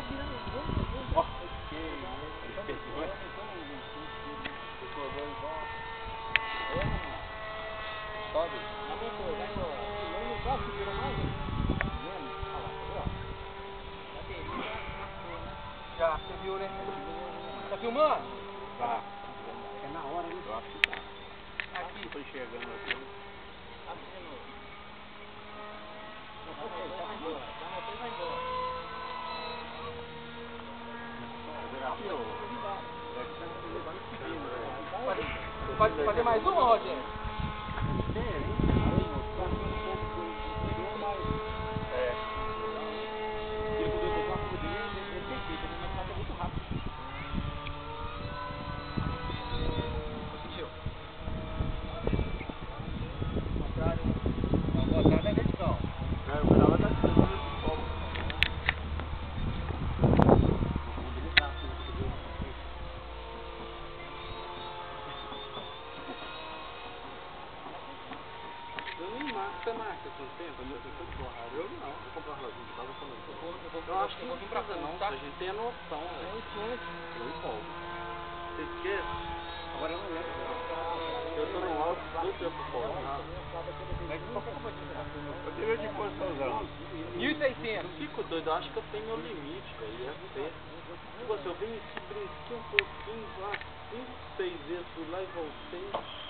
Ó, que perdições. Sobe. Já, você viu, né? Tá filmando? Tá. É na hora, né? Eu acho que tá. Aqui. Tô enxergando aqui. Pode fazer mais uma, Rogério? Você marca com o tempo? Eu não. Vou comprar uma rosinha de casa falando. Eu acho que não precisa não, a gente tem a noção, velho. Eu empolgo. Você esquece? Agora eu não lembro. Eu tô no alto do tempo fora. Eu teria de quanto tá usando? 1.600. Eu fico doido, eu acho que eu tenho meu limite, velho. É certo. Tipo assim, eu vim aqui, brinquei um pouquinho, 5, 6 vezes, fui lá e voltei.